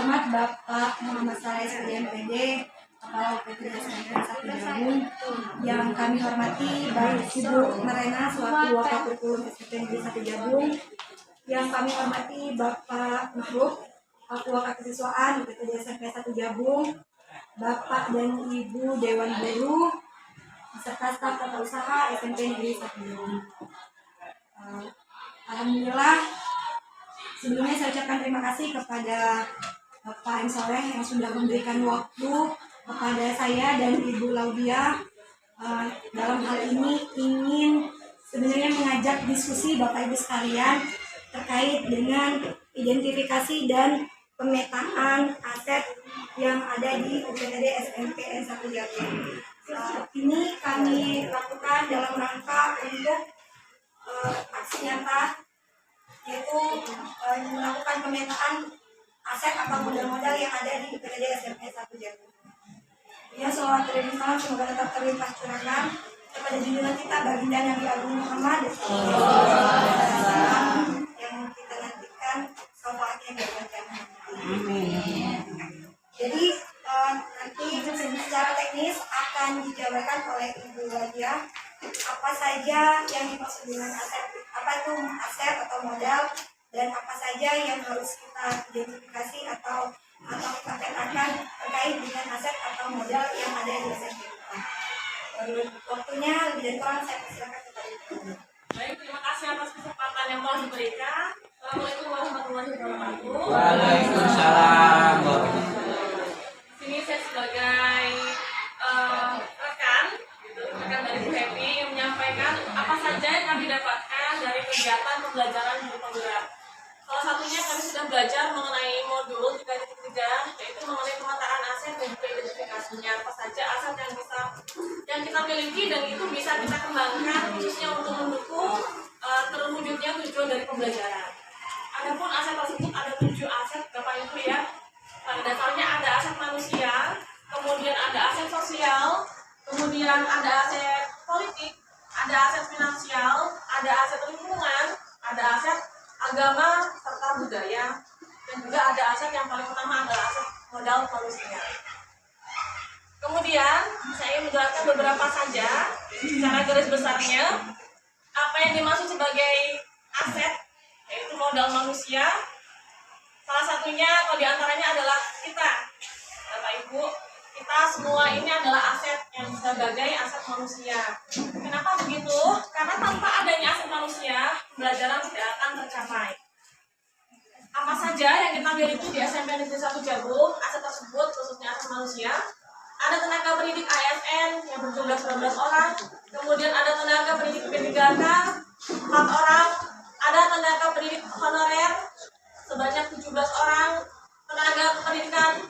terhormat Bapak Muhammad Saleh SPDMPD, Kepala UPT SMP 1 Jabung, yang kami hormati Bapak Ibu Marena selaku Wakapolres SMP 1 Jabung, yang kami hormati Bapak Makhluk, selaku Wakasiswaan UPT SMP 1 Jabung, Bapak dan Ibu Dewan Guru, beserta staf tata usaha SMP Negeri 1 Jabung. Alhamdulillah, sebelumnya saya ucapkan terima kasih kepada Bapak M. Soleh yang sudah memberikan waktu kepada saya dan Ibu Laudia. Dalam hal ini ingin sebenarnya mengajak diskusi Bapak Ibu sekalian terkait dengan identifikasi dan pemetaan aset yang ada di UPTD SMPN 1 Jabung. Ini kami lakukan dalam rangka untuk aksi nyata, yaitu melakukan pemetaan aset atau modal-modal yang ada di UPTD SMP 1 Jabung. Ya, sholawat dan salam semoga tetap terlimpah curahan kepada junjungan kita Baginda Nabi Agung Muhammad yang kita nantikan syafaatnya berbahagia. Jadi nanti secara teknis akan dijabarkan oleh Ibu Laudia apa saja yang dimaksud dengan aset, apa itu aset atau modal, dan apa saja yang harus kita identifikasi atau kita petakan terkait dengan aset atau modal yang ada di SMP kita. Waktunya lebih dari kurang saya persilakan kepada Ibu. Baik, terima kasih atas kesempatan yang telah diberikan. Assalamualaikum warahmatullahi wabarakatuh. Waalaikumsalam. Sini saya sebagai rekan dari Bu Happy yang menyampaikan apa saja yang kami dapatkan dari kegiatan pembelajaran guru penggerak. Salah satunya kami sudah belajar mengenai modul 3.3, yaitu mengenai pemetaan aset dan juga identifikasinya, apa saja aset yang kita miliki dan itu bisa kita kembangkan khususnya untuk mendukung terwujudnya tujuan dari pembelajaran. Adapun aset tersebut ada 7 aset Bapak Ibu ya. Pada dasarnya ada aset manusia, kemudian ada aset sosial, kemudian ada aset politik, ada aset finansial, ada aset lingkungan, ada aset agama serta budaya, dan juga ada aset yang paling utama adalah aset modal manusia. Kemudian saya ingin menjelaskan beberapa saja secara garis besarnya apa yang dimaksud sebagai aset, yaitu modal manusia. Salah satunya atau diantaranya adalah kita, Bapak Ibu. Kita semua ini adalah aset yang sebagai aset manusia. Kenapa begitu? Karena tanpa adanya aset manusia, pembelajaran tidak akan tercapai. Apa saja yang kita miliki di SMP Negeri 1 Jabung, aset tersebut khususnya aset manusia. Ada tenaga pendidik ASN yang berjumlah 19 orang, kemudian ada tenaga pendidik P3K 4 orang, ada tenaga pendidik honorer sebanyak 17 orang, tenaga pendidikan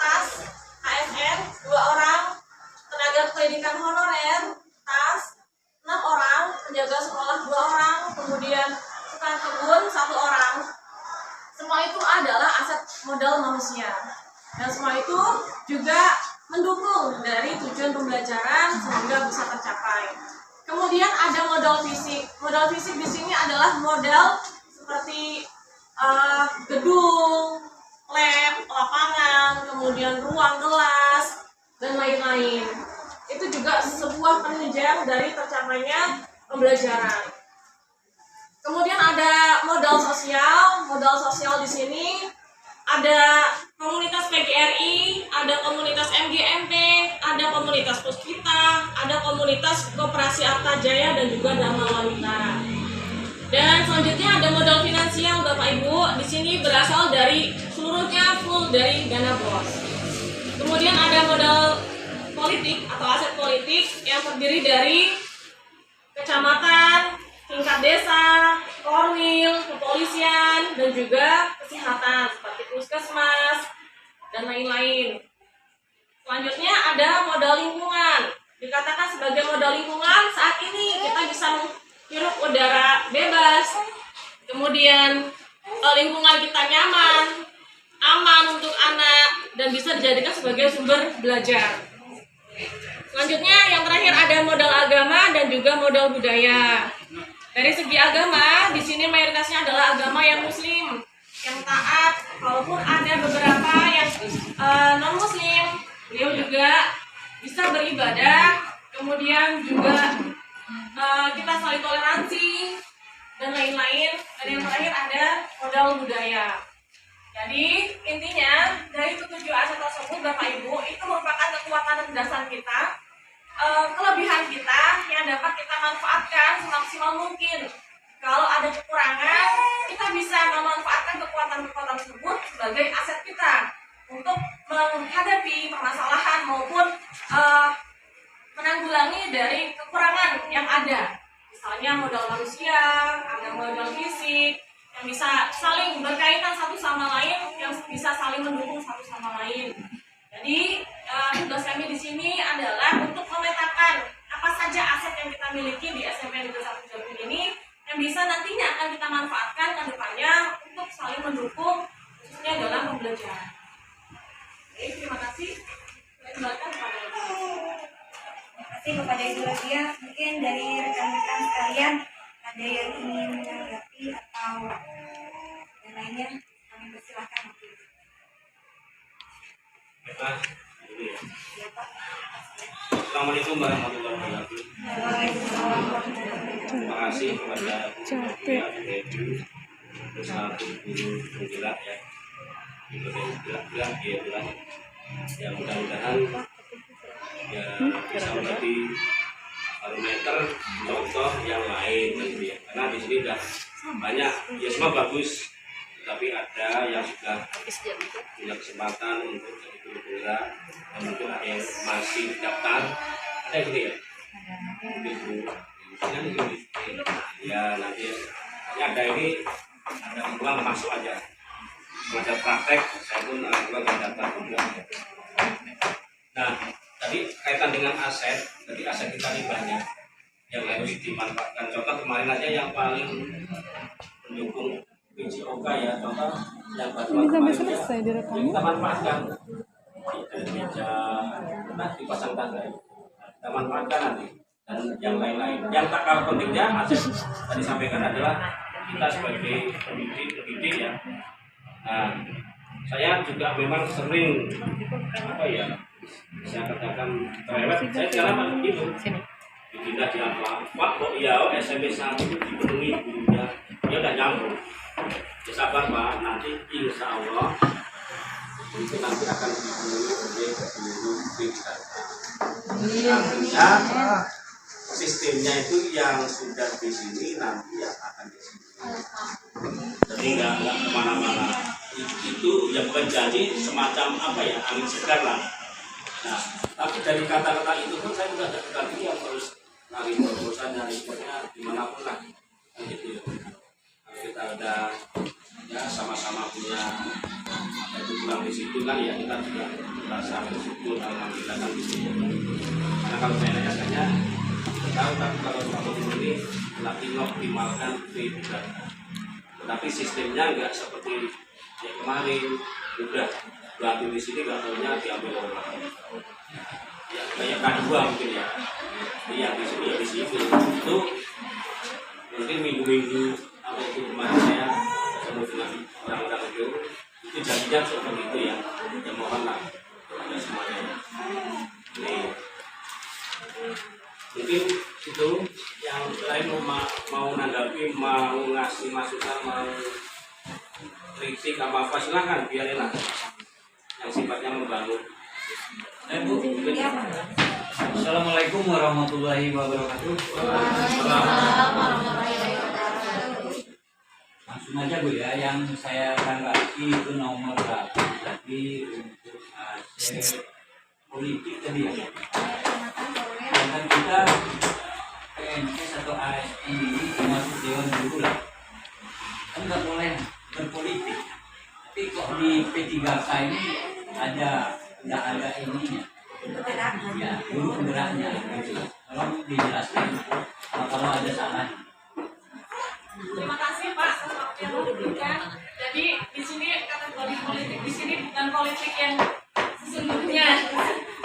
TAS ASN 2 orang, tenaga pendidikan honorer TAS 6 orang, penjaga sekolah 2 orang, kemudian tukang kebun 1 orang. Semua itu adalah aset modal manusia, dan semua itu juga mendukung dari tujuan pembelajaran sehingga bisa tercapai. Kemudian ada modal fisik. Modal fisik di sini adalah modal seperti gedung, lab, lapangan, kemudian ruang kelas, dan lain-lain. Itu juga sebuah penunjang dari tercapainya pembelajaran. Kemudian ada modal sosial. Modal sosial di sini ada komunitas PGRI, ada komunitas MGMP, ada komunitas Puspita, ada komunitas Koperasi Arta Jaya, dan juga Dharma Wanita. Dan selanjutnya ada modal finansial Bapak Ibu. Di sini berasal dari seluruhnya full dari dana BOS. Kemudian ada modal politik atau aset politik yang terdiri dari kecamatan, tingkat desa, korwil, kepolisian, dan juga kesehatan seperti puskesmas dan lain-lain. Selanjutnya ada modal lingkungan. Dikatakan sebagai modal lingkungan saat ini kita bisa menghirup udara bebas, kemudian lingkungan kita nyaman, aman untuk anak, dan bisa dijadikan sebagai sumber belajar. Selanjutnya yang terakhir ada modal agama dan juga modal budaya. Dari segi agama, di sini mayoritasnya adalah agama yang muslim, yang taat kalaupun ada beberapa yang non muslim, beliau juga bisa beribadah, kemudian juga kita saling toleransi dan lain-lain. Dan yang terakhir ada modal budaya. Jadi intinya dari 7 aset tersebut Bapak Ibu itu merupakan kekuatan dan dasar kita, kelebihan kita yang dapat kita manfaatkan semaksimal mungkin. Kalau ada kekurangan, kita bisa memanfaatkan kekuatan-kekuatan tersebut sebagai aset kita untuk menghadapi permasalahan maupun menanggulangi dari kekurangan yang ada. Misalnya modal manusia, ada modal fisik, yang bisa saling berkaitan satu sama lain, yang bisa saling mendukung satu sama lain. Jadi tugas kami di sini adalah untuk memetakan apa saja aset yang kita miliki di SMP Negeri 1 Jagung ini yang bisa nantinya akan kita manfaatkan ke depannya untuk saling mendukung, khususnya dalam pembelajaran. Oke, terima kasih. Saya kembalikan kepada Ibu. Terima kasih kepada Ibu Ladia. Mungkin dari rekan-rekan sekalian ada yang ingin menanggapi atau yang lainnya, kami persilahkan. Pak, ini ya. Ya, Pak. Assalamualaikum warahmatullahi wabarakatuh. Waalaikumsalam warahmatullahi wabarakatuh. Terima kasih kepada Ibu bersatu guru penggerak ya. Ibu gerak dia bilang ya mudah-mudahan ya bisa menjadi parameter contoh yang lain gitu ya. Karena di sini sudah banyak ya, semua bagus, tapi ada yang sudah punya kesempatan untuk jadi guru penggerak dan mungkin ada yang masih daftar, ada gitu ya. Mungkin Bu ya nanti ya ada ini ada uang masuk aja, ada praktek saya pun uang yang daftar juga. Nah tadi kaitan dengan aset, jadi aset kita ini banyak yang harus dimanfaatkan. Contoh kemarin aja yang paling mendukung PJOK ya, contoh yang bantuan kemarin ya, yang kita manfaatkan dari meja, nah dipasang tangga, kita manfaatkan nanti dan yang lain-lain. Yang tak kalah pentingnya aset tadi sampaikan adalah kita sebagai pendidik ya. Nah, saya juga memang sering apa ya, saya katakan terlewat. Saya jalan begitu. Dipindah di apa? Pak, kok iya SMP 1 dipenuhi gurunya, dia udah nyambung. Ya sabar Pak, nanti insya Allah itu nanti akan dipenuhi oleh guru kita. Artinya sistemnya itu yang sudah di sini nanti yang akan di sini. Jadi nggak kemana-mana. Itu yang bukan janji semacam apa ya, angin segar lah. Nah, tapi dari kata-kata itu pun saya sudah ada yang harus lari terusan dari impornya dimanapun lah. Gitu. Kita udah ya sama-sama punya apa itu kurang di situ kan ya, kita juga merasa bersyukur alhamdulillah kan di situ. Karena kalau saya nanya tahu, tapi kalau kamu ini lagi mengoptimalkan itu juga. Tetapi sistemnya enggak seperti yang kemarin, udah berarti di sini nggak tahunya diambil orang. Ya kayak K2 mungkin ya. Iya di sini ya di sini. Itu mungkin minggu-minggu atau itu kemarin saya ketemu dengan orang-orang itu jadinya seperti itu ya. Ya mohon lah kepada semuanya. Ini mungkin itu yang lain mau nanggapi, mau ngasih masukan, mau kritik apa silakan, biarin lah yang sifatnya membangun. Bu, Assalamualaikum warahmatullahi wabarakatuh. Langsung aja Bu ya, yang saya tanggapi itu nomor 1 tadi untuk aset politik tadi ya. Dan kita PNS atau ASN ini termasuk Dewan Guru lah. Kan nggak boleh berpolitik. Tapi kok di P3K ini nggak ada ininya. Ya, guru penggeraknya gitu. Tolong dijelaskan kalau ada salah. Terima kasih Pak atas waktu yang diberikan. Jadi di sini kategori politik di sini bukan politik yang sesungguhnya,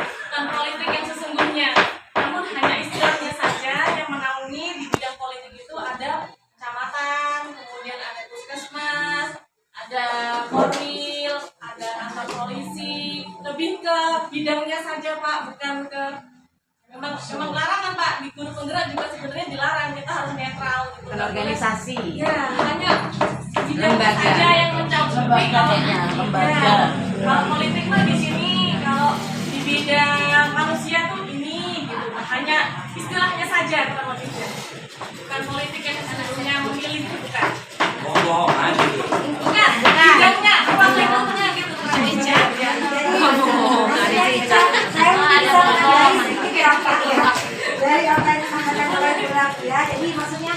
bukan politik yang sesungguhnya, namun hanya istilahnya saja. Yang menaungi di bidang politik itu ada kecamatan, kemudian ada puskesmas, ada Polri, lebih ke bidangnya saja Pak, bukan ke memang larangan Pak, di guru penggerak juga sebenarnya dilarang, kita harus netral gitu. Organisasi. Ya, hanya bidang Lembaga. saja yang mencakupi. Kalau Lembaga. kalau politik mah di sini, kalau di bidang manusia tuh ini gitu. Hanya istilahnya saja kurang lebihnya. Bukan politik yang sebenarnya memilih, bukan. bohong-bohongan gitu. Bukan, bidangnya, ruang lingkupnya gitu kurang lebihnya. Saya mau bilang sedikit ya Pak ya, dari apa yang disampaikan oleh Bu Ladia. Jadi maksudnya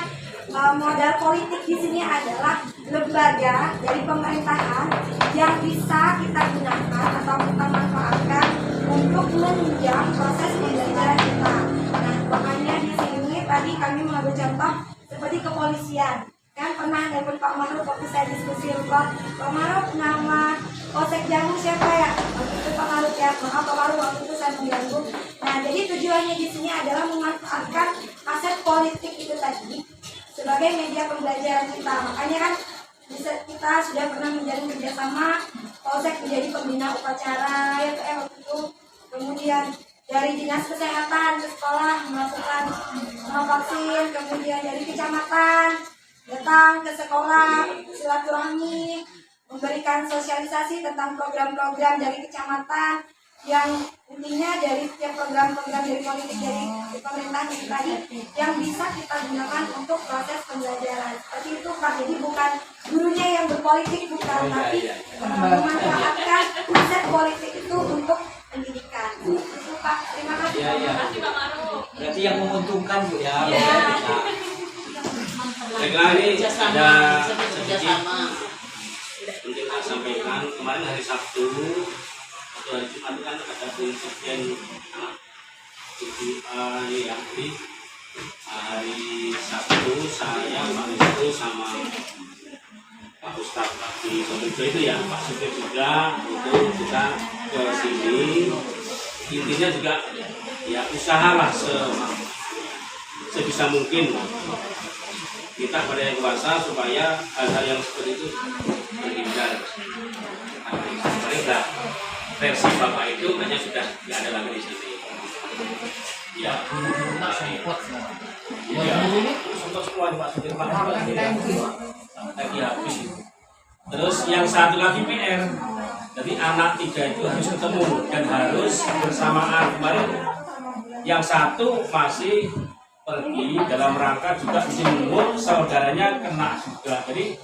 modal politik di sini adalah lembaga dari pemerintahan yang bisa kita gunakan atau kita manfaatkan untuk menunjang proses pembelajaran kita. Nah, makanya di sini tadi kami mengambil contoh seperti kepolisian. Kan pernah nelpon Pak Maruf waktu saya diskusi rumah, Pak Maruf nama Polsek Jambu siapa ya? Waktu itu Pak Maruf ya, maaf Pak Maruf waktu itu saya mengganggu. Nah, jadi tujuannya di sini adalah memanfaatkan aset politik itu tadi sebagai media pembelajaran kita. Makanya kan kita sudah pernah menjalin kerjasama, Polsek menjadi pembina upacara ya waktu itu. Kemudian dari dinas kesehatan ke sekolah melakukan vaksin, kemudian dari kecamatan datang ke sekolah silaturahmi, memberikan sosialisasi tentang program-program dari kecamatan yang intinya dari setiap program-program dari politik dari pemerintahan itu tadi yang bisa kita gunakan untuk proses pembelajaran. Seperti itu Pak, jadi bukan gurunya yang berpolitik, bukan, tapi memanfaatkan aset politik itu untuk pendidikan. Itu Pak, terima kasih. Iya. Pak Maruf. Berarti yang menguntungkan Bu ya. Baiklah, ini ada sedikit mungkin saya sampaikan. Kemarin hari Sabtu atau hari Jumat kan ada insiden yang di hari Sabtu saya Pak Wisnu sama Pak Ustadz Pak di Sobejo itu ya, Pak Supir juga itu kita ke sini. Intinya juga ya usahalah sebisa mungkin kita pada yang kuasa supaya hal-hal yang seperti itu terhindar. Mereka versi Bapak itu hanya sudah tidak ada lagi di sini. Ya, untuk semua Pak Supir lagi habis. Terus yang satu lagi PR, jadi anak 3 itu harus ketemu dan harus bersamaan. Kemarin yang satu masih pergi dalam rangka juga jenguk saudaranya kena juga. Jadi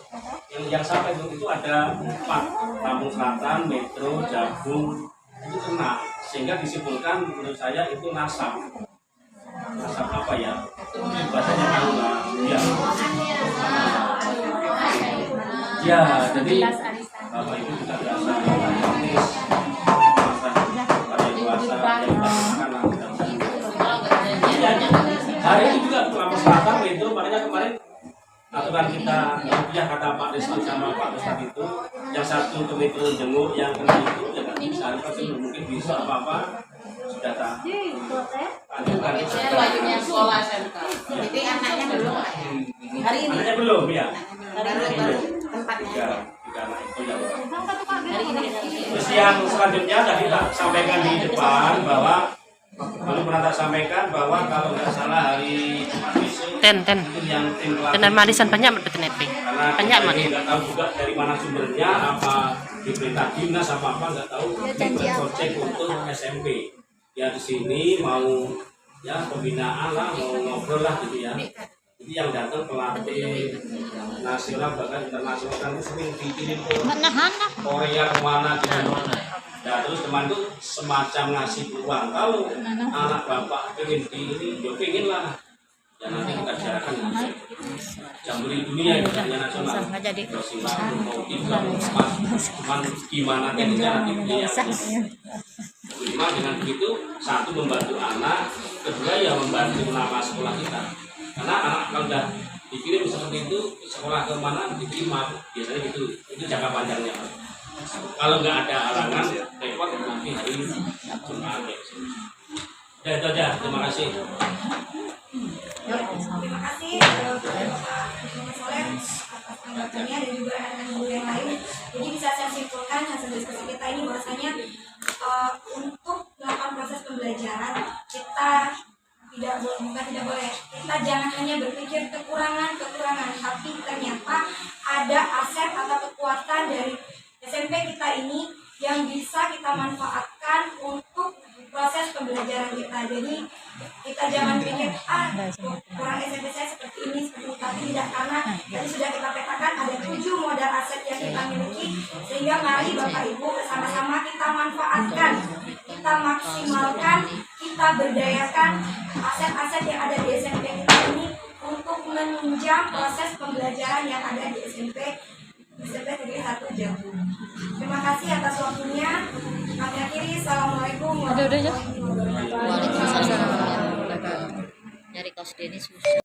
yang sampai itu ada 4, Lampung Selatan, Metro, Jabung itu kena, sehingga disimpulkan menurut saya itu nasab apa ya? Bahasanya apa? Ya, jadi Bapak itu juga berasa teknis pada kuasa hari ini juga Lampung Selatan itu, makanya kemarin aturan kita ya kata Pak Rizky sama Pak Ustadz itu yang satu ke Metro jenguk, yang kena itu ya nggak bisa, pasti mungkin bisa apa-apa sudah tak ajukan. Saya wajibnya sekolah SMK. Jadi anaknya belum hari ini. Anaknya belum ya. Baru tempatnya. Tiga anak itu yang Hari ini. terus yang selanjutnya tadi tak sampaikan di depan bahwa belum pernah tak sampaikan bahwa kalau nggak salah hari Jumat besok itu yang tim pelatih Tenan marisan banyak bertenepi. karena Banyak kita mana? nggak tahu juga dari mana sumbernya, apa di perintah dinas apa nggak tahu, project untuk SMP ya di sini mau ya pembinaan lah, mau ngobrol lah gitu ya. Jadi yang datang pelatih nasional bahkan internasional kan sering dikirim ke Korea kemana gitu. Nah terus teman itu semacam ngasih peluang, kalau anak bapak pengen di ini, ya pengen lah. Ya nanti kita bicarakan Jambore dunia itu nasional. Terus mau tidak cuman gimana caranya nanti dia. Cuma dengan begitu, satu membantu anak, kedua ya membantu nama sekolah kita. Karena anak kalau sudah dikirim seperti itu, sekolah ke mana diterima, biasanya gitu. Itu jangka panjangnya. Kalau nggak ada halangan, repot nanti hari Jumat. Ya itu aja, terima kasih. Terima kasih Mas Soleh atas tanggapannya dan juga anak guru yang lain. Jadi bisa saya simpulkan hasil diskusi kita ini bahwasanya untuk melakukan proses pembelajaran kita tidak boleh kita jangan hanya berpikir kekurangan, tapi ternyata ada aset atau kekuatan dari SMP kita ini yang bisa kita manfaatkan untuk proses pembelajaran kita. Jadi kita jangan pikir kurang SMP saya seperti ini, tapi tidak, karena tadi sudah kita petakan ada 7 modal aset yang kita miliki, sehingga mari Bapak Ibu bersama-sama kita manfaatkan, kita maksimalkan, kita berdayakan aset-aset yang ada di SMP kita ini untuk menunjang proses pembelajaran yang ada di SMP Negeri 1 Jambu. Terima kasih atas waktunya. Kami akhiri. Assalamualaikum warahmatullahi wabarakatuh. Waalaikumsalam warahmatullahi wabarakatuh. Nyari kaos Denny susah.